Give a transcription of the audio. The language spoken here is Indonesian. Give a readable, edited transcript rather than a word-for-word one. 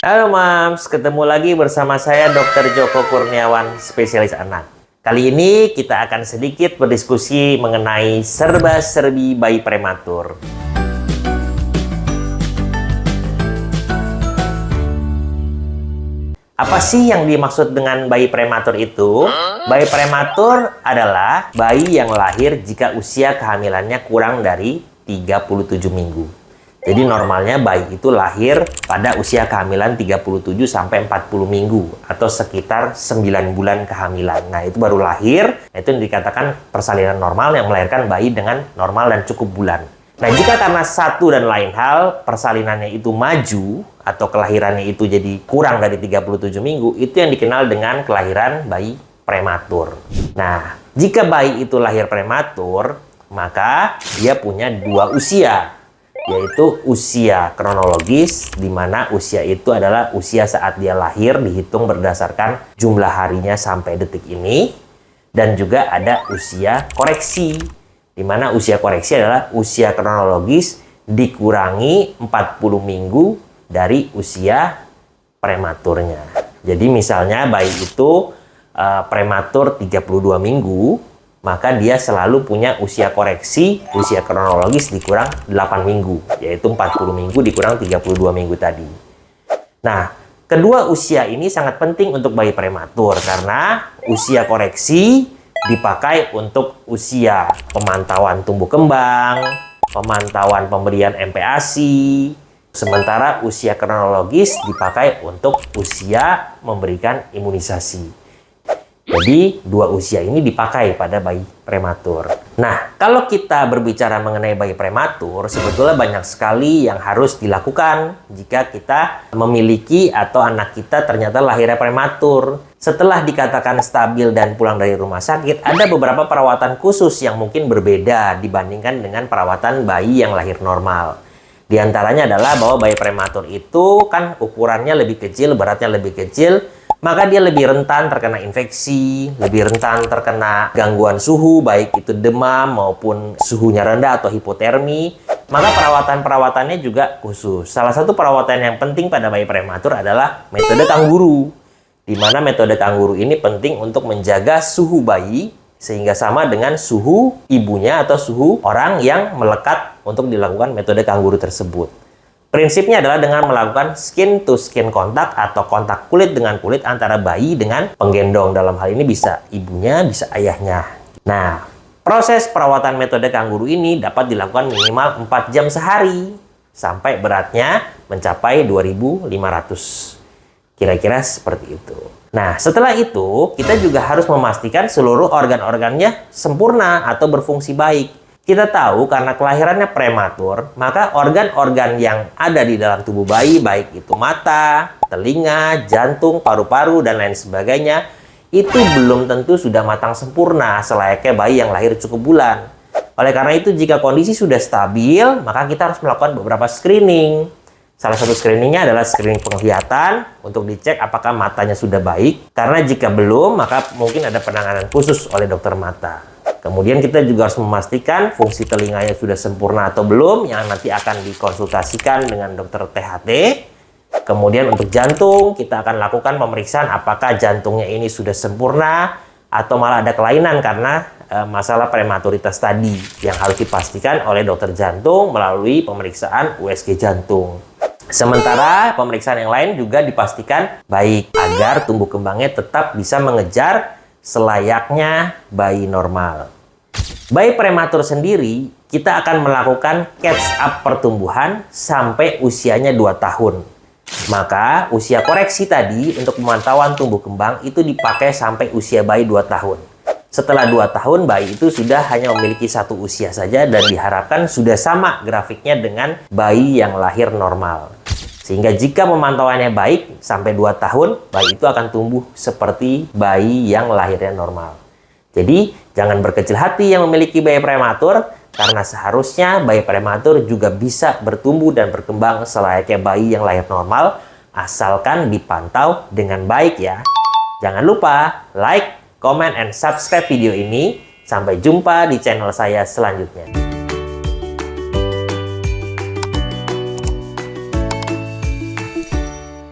Halo Mams, ketemu lagi bersama saya Dr. Joko Kurniawan, spesialis anak. Kali ini kita akan sedikit berdiskusi mengenai serba-serbi bayi prematur. Apa sih yang dimaksud dengan bayi prematur itu? Bayi prematur adalah bayi yang lahir jika usia kehamilannya kurang dari 37 minggu. Jadi normalnya bayi itu lahir pada usia kehamilan 37 sampai 40 minggu atau sekitar 9 bulan kehamilan. Nah, itu baru lahir. Itu yang dikatakan persalinan normal yang melahirkan bayi dengan normal dan cukup bulan. Nah, jika karena satu dan lain hal persalinannya itu maju atau kelahirannya itu jadi kurang dari 37 minggu, itu yang dikenal dengan kelahiran bayi prematur. Nah, jika bayi itu lahir prematur, maka dia punya dua usia, yaitu usia kronologis, di mana usia itu adalah usia saat dia lahir dihitung berdasarkan jumlah harinya sampai detik ini, dan juga ada usia koreksi, di mana usia koreksi adalah usia kronologis dikurangi 40 minggu dari usia prematurnya. Jadi misalnya bayi itu prematur 32 minggu, maka dia selalu punya usia koreksi, usia kronologis dikurang 8 minggu, yaitu 40 minggu dikurang 32 minggu tadi. Nah, kedua usia ini sangat penting untuk bayi prematur, karena usia koreksi dipakai untuk usia pemantauan tumbuh kembang, pemantauan pemberian MPASI, sementara usia kronologis dipakai untuk usia memberikan imunisasi. Jadi, dua usia ini dipakai pada bayi prematur. Nah, kalau kita berbicara mengenai bayi prematur, sebetulnya banyak sekali yang harus dilakukan jika kita memiliki atau anak kita ternyata lahirnya prematur. Setelah dikatakan stabil dan pulang dari rumah sakit, ada beberapa perawatan khusus yang mungkin berbeda dibandingkan dengan perawatan bayi yang lahir normal. Di antaranya adalah bahwa bayi prematur itu kan ukurannya lebih kecil, beratnya lebih kecil, maka dia lebih rentan terkena infeksi, lebih rentan terkena gangguan suhu, baik itu demam maupun suhunya rendah atau hipotermi. Maka perawatan-perawatannya juga khusus. Salah satu perawatan yang penting pada bayi prematur adalah metode kangguru, di mana metode kangguru ini penting untuk menjaga suhu bayi sehingga sama dengan suhu ibunya atau suhu orang yang melekat untuk dilakukan metode kangguru tersebut. Prinsipnya adalah dengan melakukan skin to skin kontak atau kontak kulit dengan kulit antara bayi dengan penggendong. Dalam hal ini bisa ibunya, bisa ayahnya. Nah, proses perawatan metode kangguru ini dapat dilakukan minimal 4 jam sehari sampai beratnya mencapai 2.500. Kira-kira seperti itu. Nah, setelah itu kita juga harus memastikan seluruh organ-organnya sempurna atau berfungsi baik. Kita tahu karena kelahirannya prematur, maka organ-organ yang ada di dalam tubuh bayi, baik itu mata, telinga, jantung, paru-paru, dan lain sebagainya, itu belum tentu sudah matang sempurna selayaknya bayi yang lahir cukup bulan. Oleh karena itu, jika kondisi sudah stabil, maka kita harus melakukan beberapa screening. Salah satu screeningnya adalah screening penglihatan untuk dicek apakah matanya sudah baik. Karena jika belum, maka mungkin ada penanganan khusus oleh dokter mata. Kemudian kita juga harus memastikan fungsi telinganya sudah sempurna atau belum, yang nanti akan dikonsultasikan dengan dokter THT. Kemudian untuk jantung, kita akan lakukan pemeriksaan apakah jantungnya ini sudah sempurna atau malah ada kelainan karena masalah prematuritas tadi, yang harus dipastikan oleh dokter jantung melalui pemeriksaan USG jantung. Sementara pemeriksaan yang lain juga dipastikan baik agar tumbuh kembangnya tetap bisa mengejar selayaknya bayi normal. Bayi prematur sendiri, kita akan melakukan catch up pertumbuhan sampai usianya 2 tahun. Maka usia koreksi tadi untuk pemantauan tumbuh kembang itu dipakai sampai usia bayi 2 tahun. Setelah 2 tahun, bayi itu sudah hanya memiliki satu usia saja dan diharapkan sudah sama grafiknya dengan bayi yang lahir normal. Sehingga jika pemantauannya baik, sampai 2 tahun, bayi itu akan tumbuh seperti bayi yang lahirnya normal. Jadi, jangan berkecil hati yang memiliki bayi prematur, karena seharusnya bayi prematur juga bisa bertumbuh dan berkembang selayaknya bayi yang lahir normal, asalkan dipantau dengan baik ya. Jangan lupa like, comment, and subscribe video ini. Sampai jumpa di channel saya selanjutnya.